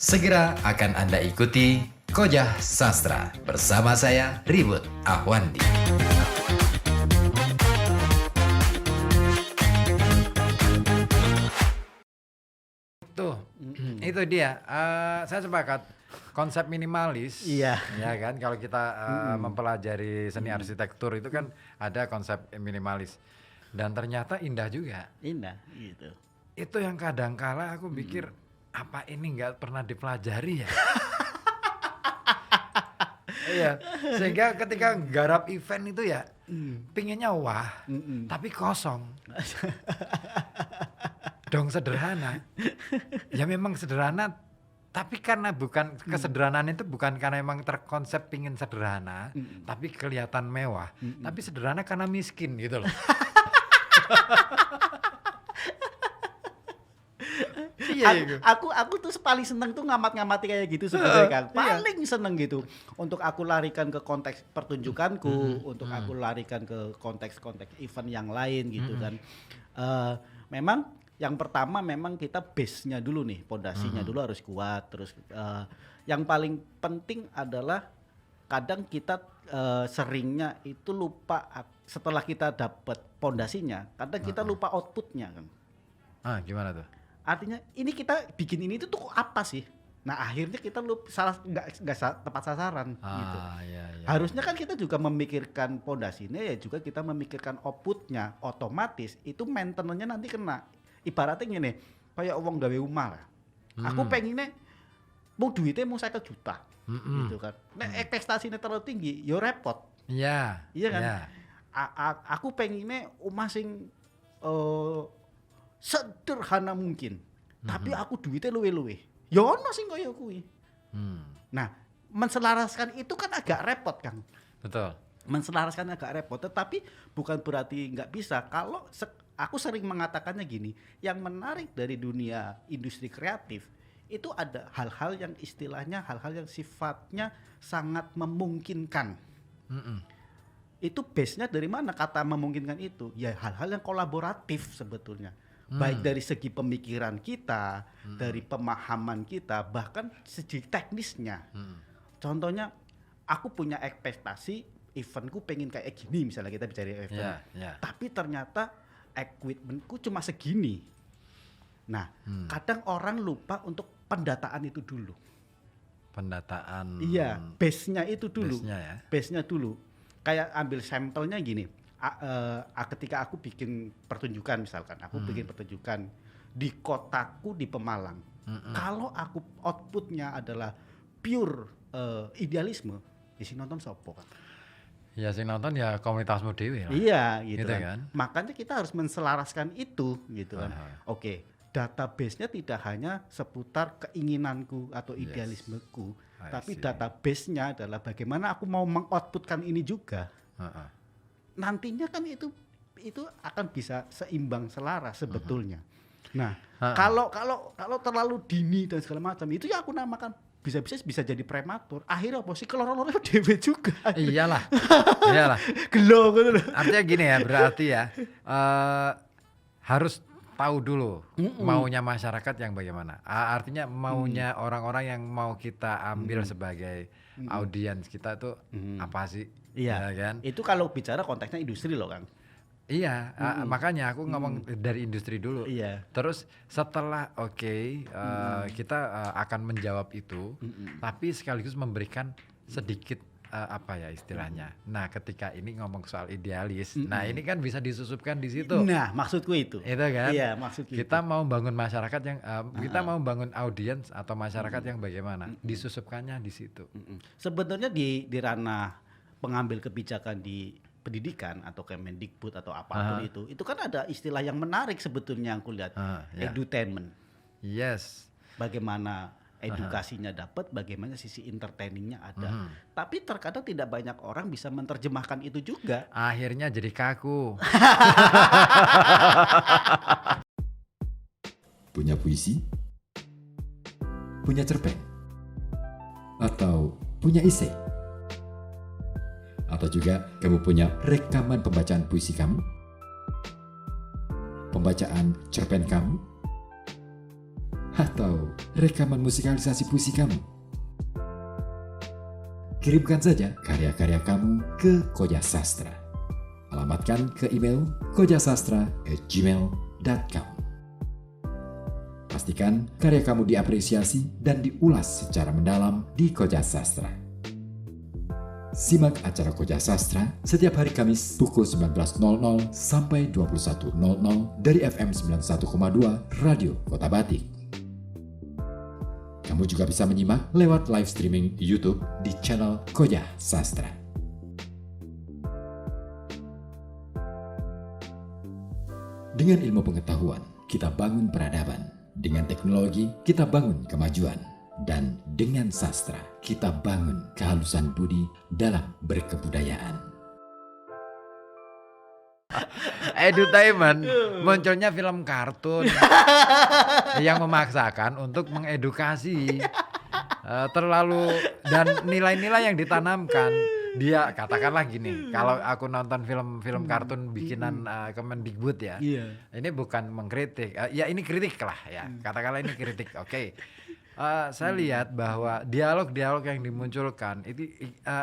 Segera akan Anda ikuti Kojah Sastra bersama saya Ribut Ahwandi. Itu dia. Saya sepakat konsep minimalis. Iya. Ya kan, kalau kita mempelajari seni arsitektur itu kan ada konsep minimalis dan ternyata indah juga. Indah gitu. Itu yang kadangkala aku pikir apa ini nggak pernah dipelajari ya. Iya, sehingga ketika garap event itu ya pinginnya wah, tapi kosong. Dong sederhana. Ya memang sederhana, tapi karena bukan kesederhanaan itu bukan karena memang terkonsep pingin sederhana, tapi kelihatan mewah. Tapi sederhana karena miskin gitu loh. Iya, Aku tuh paling seneng tuh ngamat-ngamati kayak gitu sebenarnya kan. Paling seneng gitu. Untuk aku larikan ke konteks pertunjukanku, untuk aku larikan ke konteks-konteks event yang lain gitu kan. Memang yang pertama memang kita base-nya dulu nih, pondasinya dulu harus kuat. Terus yang paling penting adalah kadang kita seringnya itu lupa setelah kita dapat pondasinya, kadang kita lupa outputnya kan. Gimana tuh? Artinya ini kita bikin ini tuh apa sih? Nah akhirnya kita nggak tepat sasaran gitu. Iya. Harusnya kan kita juga memikirkan pondasinya, ya juga kita memikirkan outputnya. Otomatis itu maintenance-nya nanti kena. Ibaratnya gini, kayak uang gawe rumah lah. Aku pengennya mau duitnya mau 50 juta gitu kan. Nah ekspektasinya terlalu tinggi, yo repot. Iya kan. Aku pengennya rumah sing sederhana mungkin, tapi aku duitnya luwe-luwe. Ya ono sing kaya kuwi. Nah, menselaraskan itu kan agak repot, Kang. Betul. Menselaraskan agak repot, tetapi bukan berarti nggak bisa. Kalau aku sering mengatakannya gini, yang menarik dari dunia industri kreatif itu ada hal-hal yang istilahnya hal-hal yang sifatnya sangat memungkinkan. Itu base-nya dari mana kata memungkinkan itu? Ya hal-hal yang kolaboratif sebetulnya. Baik dari segi pemikiran kita, dari pemahaman kita, bahkan segi teknisnya. Contohnya, aku punya ekspektasi eventku pengen kayak gini, misalnya kita bicara event. Tapi ternyata equipmentku cuma segini. Nah, kadang orang lupa untuk pendataan itu dulu. Pendataan. Iya, base-nya itu dulu. Base-nya ya. Base-nya dulu. Kayak ambil sampelnya gini. Ketika aku bikin pertunjukan misalkan, aku bikin pertunjukan di kotaku di Pemalang. Kalau aku outputnya adalah pure idealisme, ya sing nonton sopo kan? Ya sing nonton ya komunitasmu dewe lah. Iya gitu kan. Makanya kita harus menselaraskan itu gitu kan. Oke, database-nya tidak hanya seputar keinginanku atau idealismeku, tapi database-nya adalah bagaimana aku mau mengoutputkan ini juga. Nantinya kan itu akan bisa seimbang selaras sebetulnya. Nah, kalau terlalu dini dan segala macam itu ya aku namakan bisa jadi prematur. Akhirnya apa sih keloro-loro dhewe juga. Iyalah. Gelo gitu loh. Artinya gini ya, berarti ya harus tahu dulu maunya masyarakat yang bagaimana. Artinya maunya orang-orang yang mau kita ambil sebagai audiens kita tuh apa sih? Iya ya kan? Itu kalau bicara konteksnya industri loh Kang. Iya, makanya aku ngomong dari industri dulu. Iya. Terus setelah kita akan menjawab itu, tapi sekaligus memberikan sedikit apa ya istilahnya. Nah, ketika ini ngomong soal idealis, nah ini kan bisa disusupkan di situ. Nah, maksudku itu. Itu kan? Iya, maksudku kita mau bangun masyarakat yang kita mau bangun audiens atau masyarakat yang bagaimana? Disusupkannya di situ. Sebetulnya di ranah pengambil kebijakan di pendidikan atau Kemendikbud atau apapun itu kan ada istilah yang menarik sebetulnya yang aku lihat, edutainment. Yes. Bagaimana edukasinya dapat, bagaimana sisi entertainingnya ada. Tapi terkadang tidak banyak orang bisa menerjemahkan itu juga. Akhirnya jadi kaku. Punya puisi? Punya cerpen? Atau punya esai? Atau juga kamu punya rekaman pembacaan puisi kamu? Pembacaan cerpen kamu? atau rekaman musikalisasi puisi kamu? Kirimkan saja karya-karya kamu ke Koja Sastra. Alamatkan ke email kojasastra@gmail.com. Pastikan karya kamu diapresiasi dan diulas secara mendalam di Koja Sastra. Simak acara Koja Sastra setiap hari Kamis pukul 19.00 sampai 21.00 dari FM 91,2 Radio Kota Batik. Kamu juga bisa menyimak lewat live streaming YouTube di channel Koja Sastra. Dengan ilmu pengetahuan, kita bangun peradaban. Dengan teknologi, kita bangun kemajuan. Dan dengan sastra, kita bangun kehalusan budi dalam berkebudayaan. Edutainment, munculnya film kartun yang memaksakan untuk mengedukasi, terlalu, dan nilai-nilai yang ditanamkan. Dia katakanlah gini, kalau aku nonton film kartun bikinan Kemendikbud ya, ini bukan mengkritik, ya ini kritik lah ya, katakanlah ini kritik, oke. Saya lihat bahwa dialog-dialog yang dimunculkan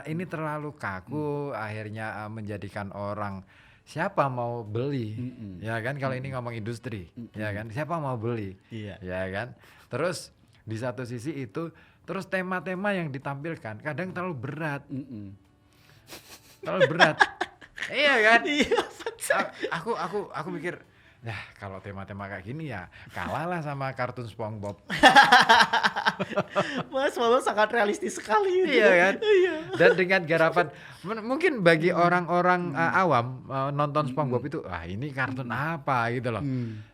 ini terlalu kaku, akhirnya menjadikan orang siapa mau beli, ya kan, kalau ini ngomong industri, ya kan, siapa mau beli, ya kan. Terus di satu sisi itu, terus tema-tema yang ditampilkan kadang terlalu berat. Terlalu berat. Iya kan? Aku mikir, nah kalau tema-tema kayak gini ya kalah lah sama kartun SpongeBob. Mas Walau sangat realistis sekali. Iya kan? Dan dengan garapan, mungkin bagi orang-orang awam nonton SpongeBob itu, ini kartun apa gitu loh.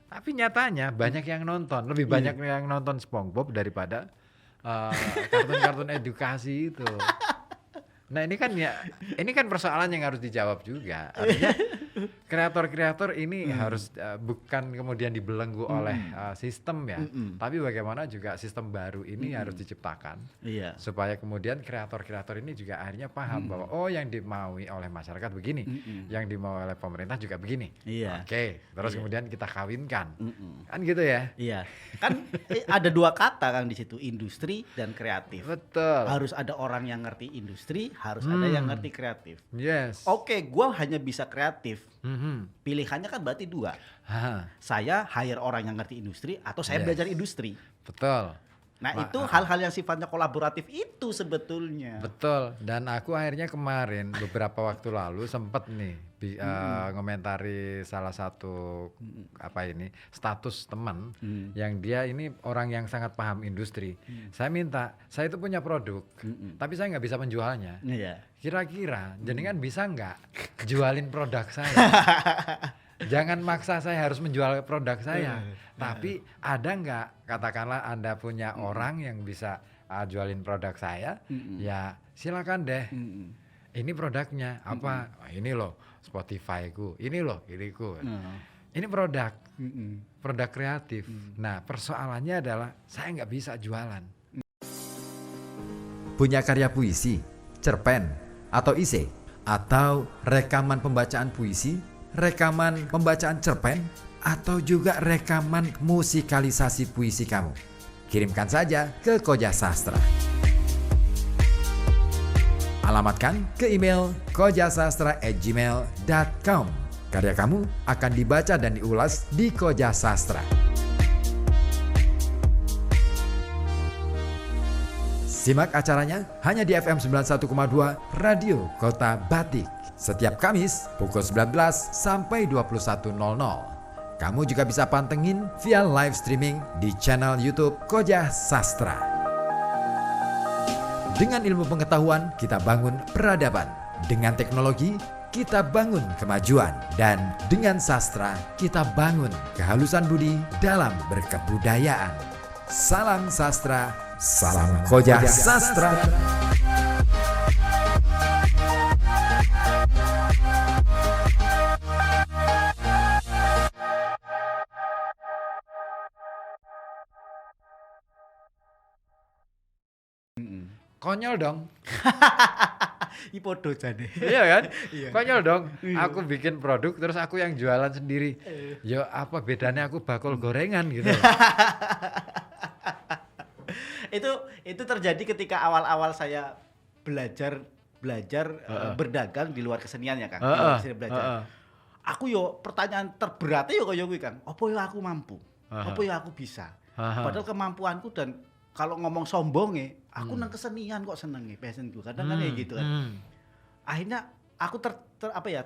Tapi nyatanya banyak yang nonton, lebih banyak yang nonton SpongeBob daripada kartun-kartun edukasi itu. Nah ini kan persoalan yang harus dijawab juga. Artinya kreator-kreator ini harus bukan kemudian dibelenggu oleh sistem ya, tapi bagaimana juga sistem baru ini harus diciptakan supaya kemudian kreator-kreator ini juga akhirnya paham bahwa yang dimaui oleh masyarakat begini, yang dimaui oleh pemerintah juga begini. Oke, terus kemudian kita kawinkan, kan gitu ya? Iya, kan ada dua kata kan di situ, industri dan kreatif. Betul. Harus ada orang yang ngerti industri, harus ada yang ngerti kreatif. Yes. Oke, gua hanya bisa kreatif. Pilihannya kan berarti dua. Saya hire orang yang ngerti industri atau saya belajar industri. Betul. Nah itu hal-hal yang sifatnya kolaboratif itu sebetulnya. Betul. Dan aku akhirnya kemarin beberapa waktu lalu sempat nih ngomentari salah satu status teman yang dia ini orang yang sangat paham industri. Saya itu punya produk, tapi saya nggak bisa menjualnya. Kira-kira jenengan bisa nggak jualin produk saya? Jangan maksa saya harus menjual produk saya, tapi ada nggak, katakanlah Anda punya orang yang bisa jualin produk saya, ya silakan deh. Ini produknya apa? Ini loh Spotify-ku, ini loh iriku. Ini produk kreatif. Nah persoalannya adalah saya nggak bisa jualan. Punya karya puisi, cerpen, atau esai, atau rekaman pembacaan puisi, rekaman pembacaan cerpen, atau juga rekaman musikalisasi puisi kamu? Kirimkan saja ke Koja Sastra. Alamatkan ke email kojasastra@gmail.com. Karya kamu akan dibaca dan diulas di Koja Sastra. Simak acaranya hanya di FM 91,2 Radio Kota Batik. Setiap Kamis pukul 19 sampai 21.00. Kamu juga bisa pantengin via live streaming di channel YouTube Koja Sastra. Dengan ilmu pengetahuan, kita bangun peradaban. Dengan teknologi, kita bangun kemajuan. Dan dengan sastra, kita bangun kehalusan budi dalam berkebudayaan. Salam sastra, salam Koja Sastra. Konyol dong. Ipodo jane. Iya kan? Konyol dong. Aku bikin produk terus aku yang jualan sendiri. Ya apa bedanya aku bakul gorengan gitu. itu terjadi ketika awal-awal saya belajar berdagang di luar kesenian ya Kang. Di luar kesenian belajar. Aku yo pertanyaan terberatnya yo koyo kuwi Kang. Apa yo aku mampu? Apa yo aku bisa? Padahal kemampuanku dan kalau ngomong sombongnya, aku nang kesenian kok senenge passionku. Kadang kan kayak gitu kan. Akhirnya aku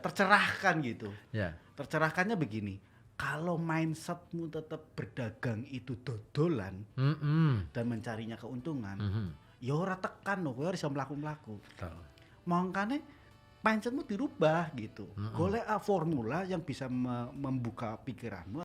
tercerahkan gitu. Ya. Tercerahkannya begini. Kalau mindsetmu tetap berdagang itu dodolan dan mencarinya keuntungan, ya ora tekan loh, kowe bisa mlaku-mlaku. Mangkane mindsetmu dirubah gitu. Golek formula yang bisa membuka pikiranmu